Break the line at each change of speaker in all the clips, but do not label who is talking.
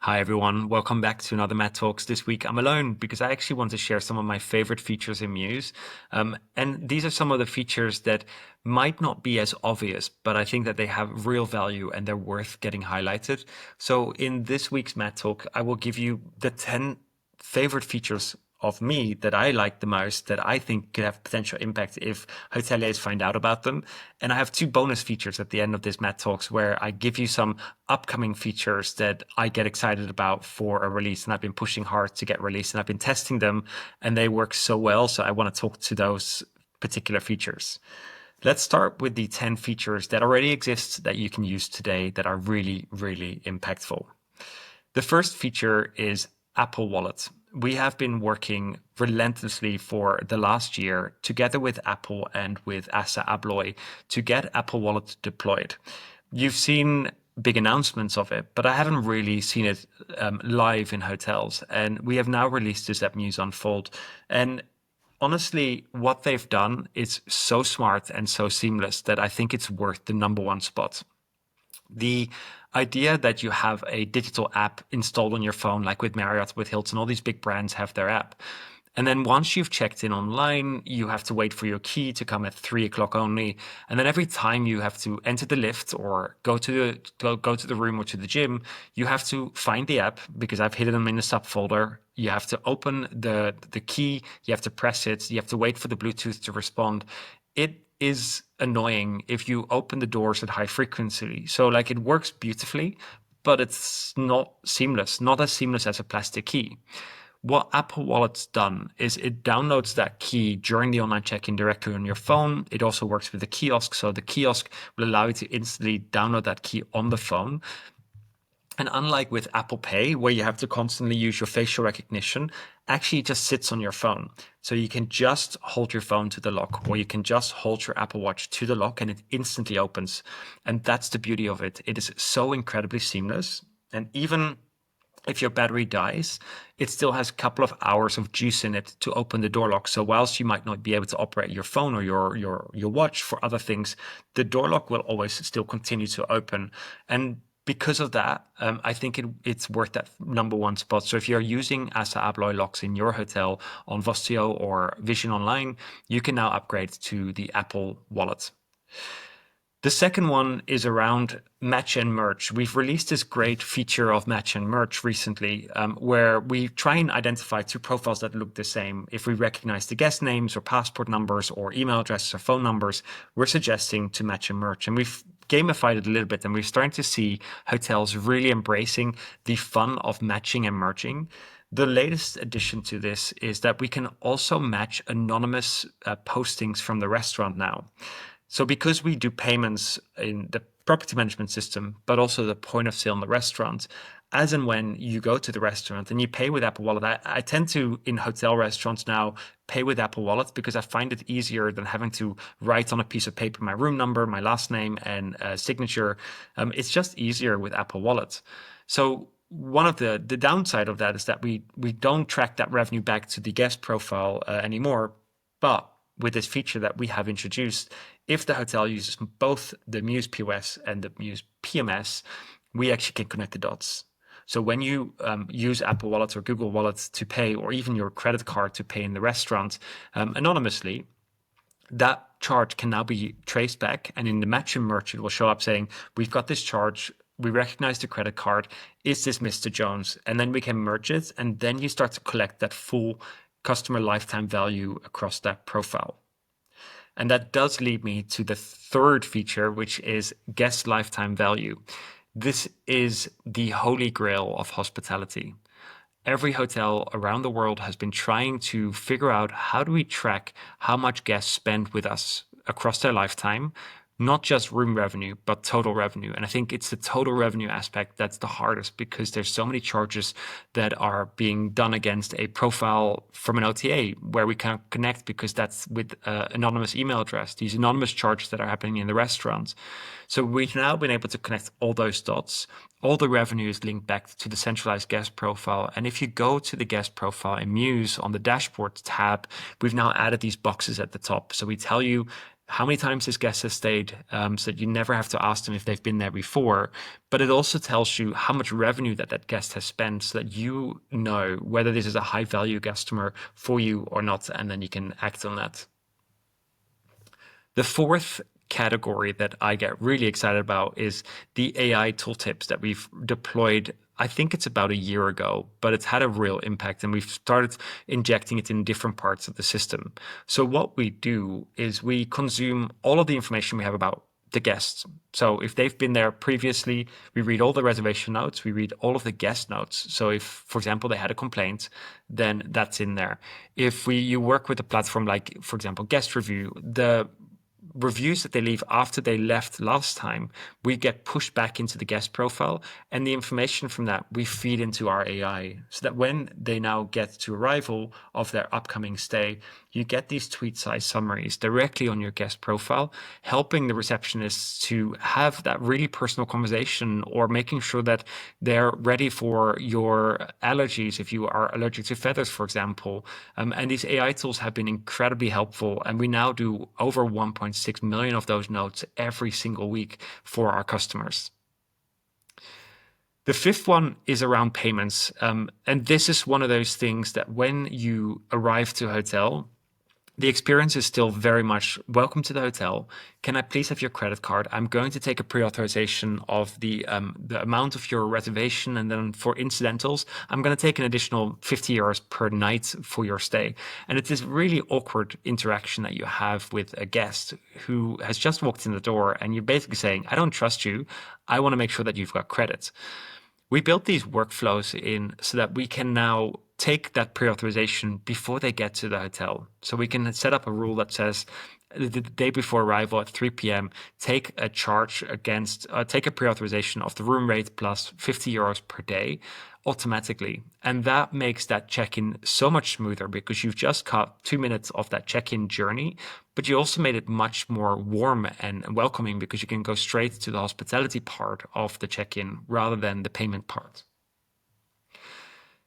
Hi everyone, welcome back to another Matt Talks. This week I'm alone because I actually want to share some of my favorite features in Mews. And these are some of the features that might not be as obvious, but I think that they have real value and they're worth getting highlighted. So in this week's Matt Talk, I will give you the 10 favorite features of me that I like the most, that I think could have potential impact if hoteliers find out about them. And I have two bonus features at the end of this Matt Talks where I give you some upcoming features that I get excited about for a release. And I've been pushing hard to get released and I've been testing them and they work so well. So I want to talk to those particular features. Let's start with the 10 features that already exist that you can use today that are really, really impactful. The first feature is Apple Wallet. We have been working relentlessly for the last year together with Apple and with Assa Abloy to get Apple Wallet deployed. You've seen big announcements of it, but I haven't really seen it live in hotels. And we have now released this at Mews Unfold. And honestly, what they've done is so smart and so seamless that I think it's worth the number one spot. The idea that you have a digital app installed on your phone, like with Marriott, with Hilton, all these big brands have their app. And then once you've checked in online, you have to wait for your key to come at 3 o'clock only. And then every time you have to enter the lift or go to the room or to the gym, you have to find the app because I've hidden them in the subfolder. You have to open the key, you have to press it, you have to wait for the Bluetooth to respond. It is annoying if you open the doors at high frequency. So like it works beautifully, but it's not seamless, not as seamless as a plastic key. What Apple Wallet's done is it downloads that key during the online check-in directly on your phone. It also works with the kiosk. So the kiosk will allow you to instantly download that key on the phone. And unlike with Apple Pay, where you have to constantly use your facial recognition, actually it just sits on your phone. So you can just hold your phone to the lock, or you can just hold your Apple Watch to the lock and it instantly opens. And that's the beauty of it. It is so incredibly seamless. And even if your battery dies, it still has a couple of hours of juice in it to open the door lock. So whilst you might not be able to operate your phone or your watch for other things, the door lock will always still continue to open. And because of that, I think it's worth that number one spot. So if you're using Assa Abloy locks in your hotel on Vostio or Vision Online, you can now upgrade to the Apple Wallet. The second one is around match and merge. We've released this great feature of match and merge recently, where we try and identify two profiles that look the same. If we recognize the guest names or passport numbers or email addresses or phone numbers, we're suggesting to match and merge. And we've gamified it a little bit, and we're starting to see hotels really embracing the fun of matching and merging. The latest addition to this is that we can also match anonymous postings from the restaurant now. So because we do payments in the property management system, but also the point of sale in the restaurant, as and when you go to the restaurant and you pay with Apple Wallet, I tend to, in hotel restaurants now, pay with Apple Wallet because I find it easier than having to write on a piece of paper my room number, my last name, and signature. It's just easier with Apple Wallet. So one of the downside of that is that we don't track that revenue back to the guest profile anymore, but with this feature that we have introduced, if the hotel uses both the Mews POS and the Mews PMS, we actually can connect the dots. So when you use Apple Wallet or Google Wallet to pay, or even your credit card to pay in the restaurant anonymously, that charge can now be traced back. And in the match and merge, it will show up saying, we've got this charge. We recognize the credit card. Is this Mr. Jones? And then we can merge it. And then you start to collect that full customer lifetime value across that profile. And that does lead me to the third feature, which is guest lifetime value. This is the holy grail of hospitality. Every hotel around the world has been trying to figure out how do we track how much guests spend with us across their lifetime, not just room revenue, but total revenue. And I think it's the total revenue aspect that's the hardest because there's so many charges that are being done against a profile from an OTA where we can't connect because that's with anonymous email address, these anonymous charges that are happening in the restaurants. So we've now been able to connect all those dots. All the revenue is linked back to the centralized guest profile. And if you go to the guest profile in Mews on the dashboard tab, we've now added these boxes at the top. So we tell you how many times this guest has stayed, so that you never have to ask them if they've been there before. But it also tells you how much revenue that guest has spent, so that you know whether this is a high value customer for you or not, and then you can act on that. The fourth category that I get really excited about is the AI tooltips that we've deployed. I think it's about a year ago, but it's had a real impact, and we've started injecting it in different parts of the system. So what we do is we consume all of the information we have about the guests. So if they've been there previously, we read all the reservation notes, we read all of the guest notes. So if, for example, they had a complaint, then that's in there. If you work with a platform like, for example, Guest Review, the reviews that they leave after they left last time, we get pushed back into the guest profile, and the information from that we feed into our AI, so that when they now get to arrival of their upcoming stay, you get these tweet-sized summaries directly on your guest profile, helping the receptionists to have that really personal conversation, or making sure that they're ready for your allergies if you are allergic to feathers, for example. And these AI tools have been incredibly helpful, and we now do over 1.6 million of those notes every single week for our customers. The fifth one is around payments. And this is one of those things that when you arrive to a hotel, the experience is still very much welcome to the hotel. Can I please have your credit card? I'm going to take a pre-authorization of the amount of your reservation. And then for incidentals, I'm going to take an additional 50 euros per night for your stay. And it's this really awkward interaction that you have with a guest who has just walked in the door, and you're basically saying, I don't trust you. I want to make sure that you've got credit. We built these workflows in so that we can now take that pre-authorization before they get to the hotel. So we can set up a rule that says the day before arrival at 3 p.m., take a charge against, take a pre-authorization of the room rate plus 50 euros per day automatically. And that makes that check-in so much smoother, because you've just cut 2 minutes of that check-in journey, but you also made it much more warm and welcoming, because you can go straight to the hospitality part of the check-in rather than the payment part.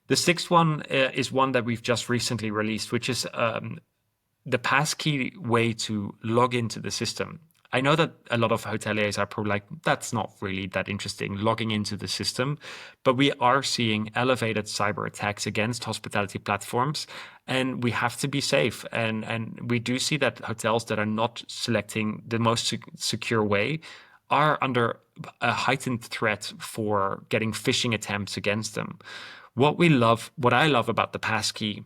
The sixth one is one that we've just recently released, which is the passkey way to log into the system. I know that a lot of hoteliers are probably like, that's not really that interesting, logging into the system, but we are seeing elevated cyber attacks against hospitality platforms, and we have to be safe. And we do see that hotels that are not selecting the most secure way are under a heightened threat for getting phishing attempts against them. What I love about the passkey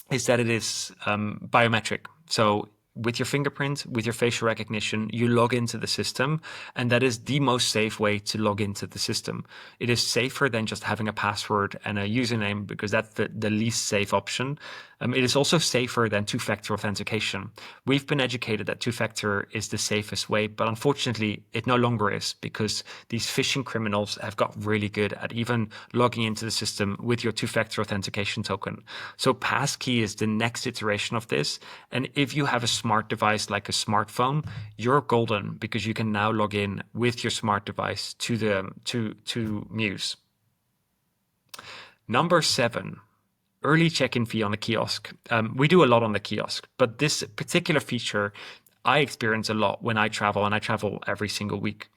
is that it is biometric. So with your fingerprint, with your facial recognition, you log into the system, and that is the most safe way to log into the system. It is safer than just having a password and a username, because that's the least safe option. It is also safer than two-factor authentication. We've been educated that two-factor is the safest way, but unfortunately it no longer is, because these phishing criminals have got really good at even logging into the system with your two-factor authentication token. So Passkey is the next iteration of this. And if you have a smart device like a smartphone, you're golden, because you can now log in with your smart device to Mews. Number 7. Early check-in fee on the kiosk. We do a lot on the kiosk, but this particular feature I experience a lot when I travel, and I travel every single week.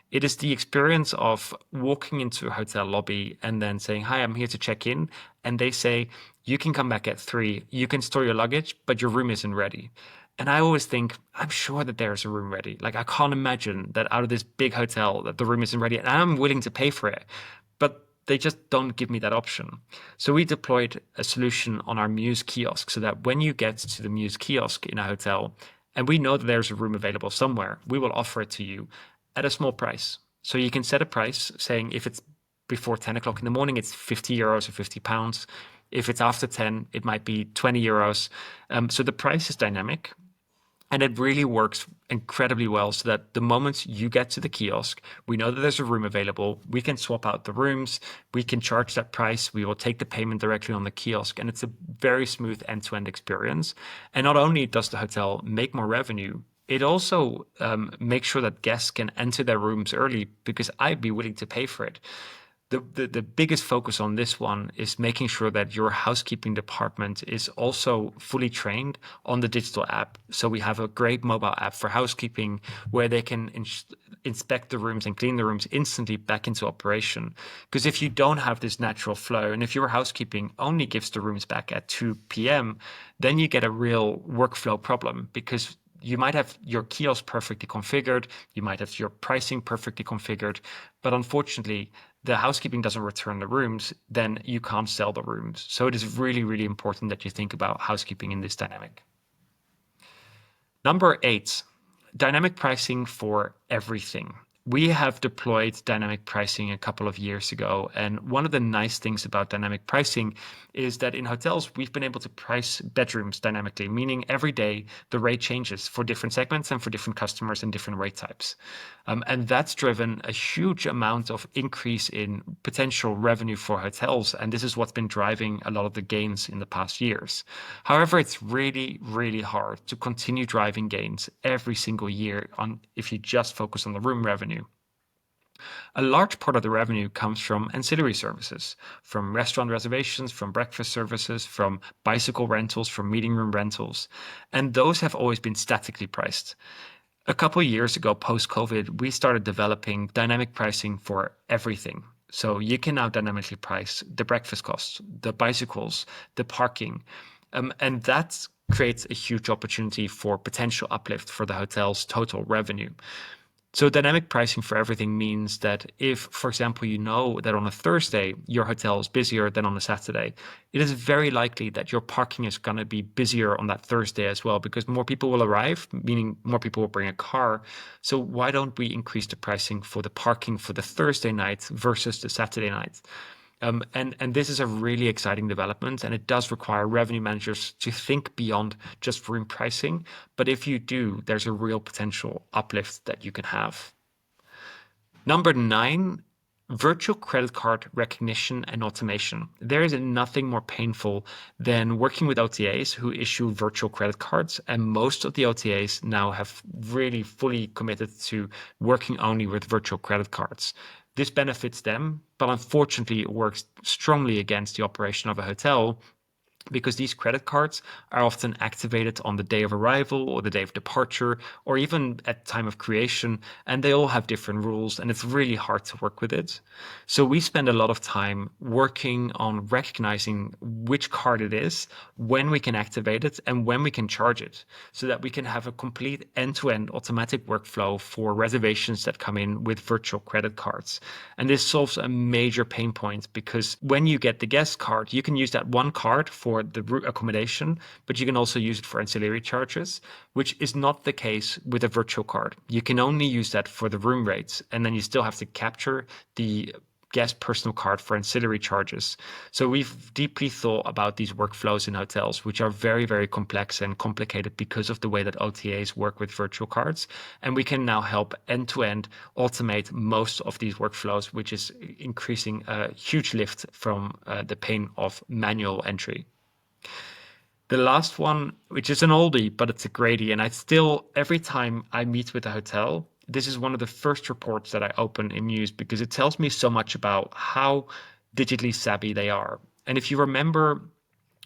It is the experience of walking into a hotel lobby and then saying, hi, I'm here to check in. And they say, you can come back at 3, you can store your luggage, but your room isn't ready. And I always think, I'm sure that there's a room ready. Like, I can't imagine that out of this big hotel that the room isn't ready, and I'm willing to pay for it. But they just don't give me that option. So we deployed a solution on our Mews kiosk, so that when you get to the Mews kiosk in a hotel, and we know that there's a room available somewhere, we will offer it to you at a small price. So you can set a price saying, if it's before 10 o'clock in the morning, it's 50 euros or 50 pounds. If it's after 10, it might be 20 euros. So the price is dynamic. And it really works incredibly well, so that the moment you get to the kiosk, we know that there's a room available. We can swap out the rooms. We can charge that price. We will take the payment directly on the kiosk. And it's a very smooth end-to-end experience. And not only does the hotel make more revenue, it also makes sure that guests can enter their rooms early, because I'd be willing to pay for it. the biggest focus on this one is making sure that your housekeeping department is also fully trained on the digital app. So we have a great mobile app for housekeeping where they can inspect the rooms and clean the rooms instantly back into operation. Because if you don't have this natural flow, and if your housekeeping only gives the rooms back at 2 p.m., then you get a real workflow problem, because you might have your kiosk perfectly configured, you might have your pricing perfectly configured, but unfortunately, the housekeeping doesn't return the rooms, then you can't sell the rooms. So it is really, really important that you think about housekeeping in this dynamic. Number 8, dynamic pricing for everything. We have deployed dynamic pricing a couple of years ago. And one of the nice things about dynamic pricing is that in hotels, we've been able to price bedrooms dynamically, meaning every day the rate changes for different segments and for different customers and different rate types. And that's driven a huge amount of increase in potential revenue for hotels. And this is what's been driving a lot of the gains in the past years. However, it's really, really hard to continue driving gains every single year if you just focus on the room revenue. A large part of the revenue comes from ancillary services, from restaurant reservations, from breakfast services, from bicycle rentals, from meeting room rentals. And those have always been statically priced. A couple of years ago, post-COVID, we started developing dynamic pricing for everything. So you can now dynamically price the breakfast costs, the bicycles, the parking, and that creates a huge opportunity for potential uplift for the hotel's total revenue. So dynamic pricing for everything means that if, for example, you know that on a Thursday, your hotel is busier than on a Saturday, it is very likely that your parking is going to be busier on that Thursday as well, because more people will arrive, meaning more people will bring a car. So why don't we increase the pricing for the parking for the Thursday night versus the Saturday night? And this is a really exciting development, and it does require revenue managers to think beyond just room pricing. But if you do, there's a real potential uplift that you can have. Number 9, virtual credit card recognition and automation. There is nothing more painful than working with OTAs who issue virtual credit cards, and most of the OTAs now have really fully committed to working only with virtual credit cards. This benefits them, but unfortunately it works strongly against the operation of a hotel, because these credit cards are often activated on the day of arrival or the day of departure, or even at time of creation, and they all have different rules, and it's really hard to work with it. So we spend a lot of time working on recognizing which card it is, when we can activate it, and when we can charge it, so that we can have a complete end-to-end automatic workflow for reservations that come in with virtual credit cards. And this solves a major pain point, because when you get the guest card, you can use that one card for the room accommodation, but you can also use it for ancillary charges, which is not the case with a virtual card. You can only use that for the room rates, and then you still have to capture the guest personal card for ancillary charges. So we've deeply thought about these workflows in hotels, which are very, very complex and complicated because of the way that OTAs work with virtual cards. And we can now help end-to-end automate most of these workflows, which is increasing a huge lift from the pain of manual entry. The last one, which is an oldie, but it's a greatie, and I still, every time I meet with a hotel, this is one of the first reports that I open in Mews, because it tells me so much about how digitally savvy they are. And if you remember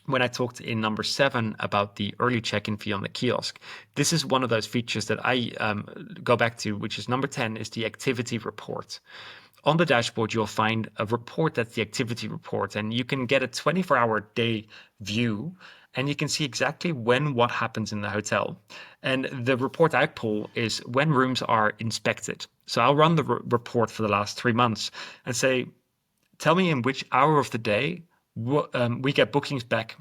when I talked in number 7 about the early check-in fee on the kiosk, this is one of those features that I go back to, which is number 10, is the activity report. On the dashboard, you'll find a report that's the activity report, and you can get a 24-hour day view, and you can see exactly when what happens in the hotel. And the report I pull is when rooms are inspected. So I'll run the report for the last 3 months and say, tell me in which hour of the day we get bookings back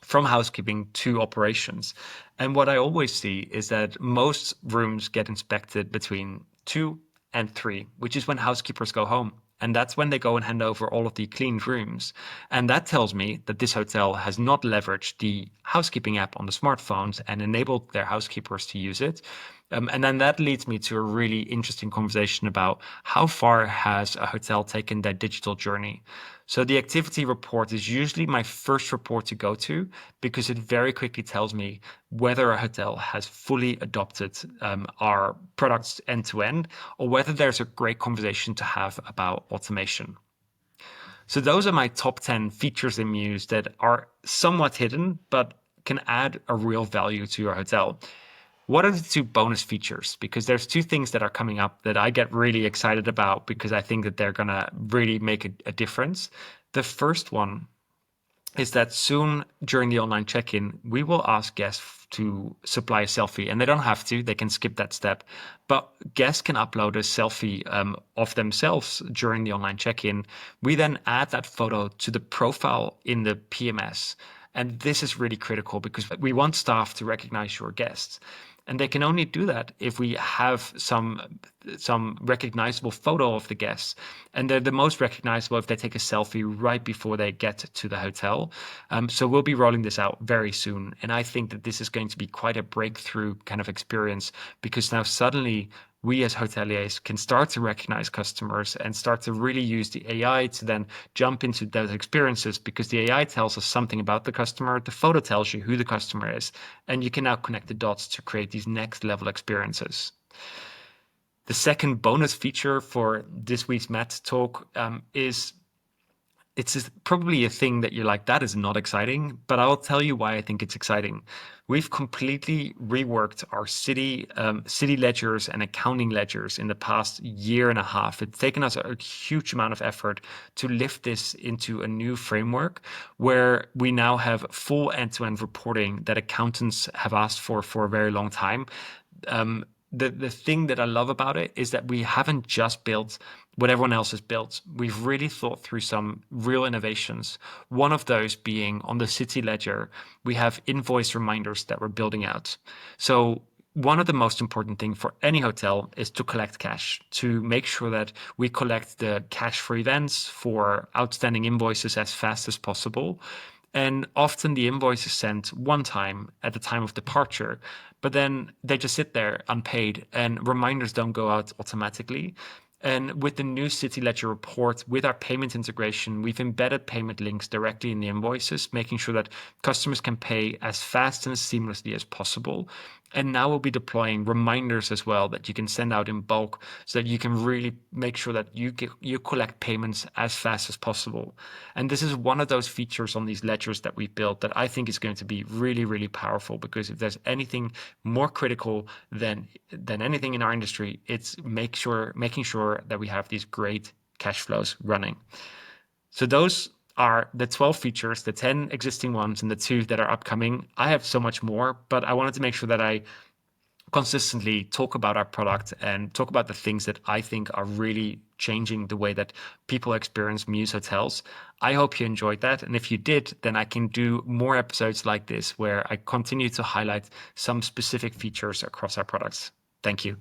from housekeeping to operations. And what I always see is that most rooms get inspected between 2 and 3, which is when housekeepers go home. And that's when they go and hand over all of the cleaned rooms. And that tells me that this hotel has not leveraged the housekeeping app on the smartphones and enabled their housekeepers to use it. And then that leads me to a really interesting conversation about how far has a hotel taken their digital journey. So the activity report is usually my first report to go to, because it very quickly tells me whether a hotel has fully adopted our products end to end, or whether there's a great conversation to have about automation. So those are my top 10 features in Mews that are somewhat hidden, but can add a real value to your hotel. What are the two bonus features? Because there's two things that are coming up that I get really excited about because I think that they're going to really make a difference. The first one is that soon during the online check-in, we will ask guests to supply a selfie, and they don't have to, they can skip that step. But guests can upload a selfie of themselves during the online check-in. We then add that photo to the profile in the PMS. And this is really critical because we want staff to recognize your guests. And they can only do that if we have some recognizable photo of the guests. And they're the most recognizable if they take a selfie right before they get to the hotel. So we'll be rolling this out very soon. And I think that this is going to be quite a breakthrough kind of experience because now suddenly we as hoteliers can start to recognize customers and start to really use the AI to then jump into those experiences because the AI tells us something about the customer. The photo tells you who the customer is, and you can now connect the dots to create these next level experiences. The second bonus feature for this week's Matt talk is it's probably a thing that you're like, that is not exciting, but I'll tell you why I think it's exciting. We've completely reworked our city ledgers and accounting ledgers in the past year and a half. It's taken us a huge amount of effort to lift this into a new framework where we now have full end-to-end reporting that accountants have asked for a very long time. The thing that I love about it is that we haven't just built what everyone else has built. We've really thought through some real innovations. One of those being on the city ledger, we have invoice reminders that we're building out. So one of the most important things for any hotel is to collect cash, to make sure that we collect the cash for events, for outstanding invoices as fast as possible. And often the invoice is sent one time at the time of departure, but then they just sit there unpaid and reminders don't go out automatically. And with the new City Ledger report, with our payment integration, we've embedded payment links directly in the invoices, making sure that customers can pay as fast and as seamlessly as possible. And now we'll be deploying reminders as well that you can send out in bulk so that you can really make sure that you collect payments as fast as possible. And this is one of those features on these ledgers that we've built that I think is going to be really, really powerful, because if there's anything more critical than anything in our industry, it's making sure that we have these great cash flows running. So those are the 12 features, the 10 existing ones, and the 2 that are upcoming. I have so much more, but I wanted to make sure that I consistently talk about our product and talk about the things that I think are really changing the way that people experience Mews hotels. I hope you enjoyed that. And if you did, then I can do more episodes like this where I continue to highlight some specific features across our products. Thank you.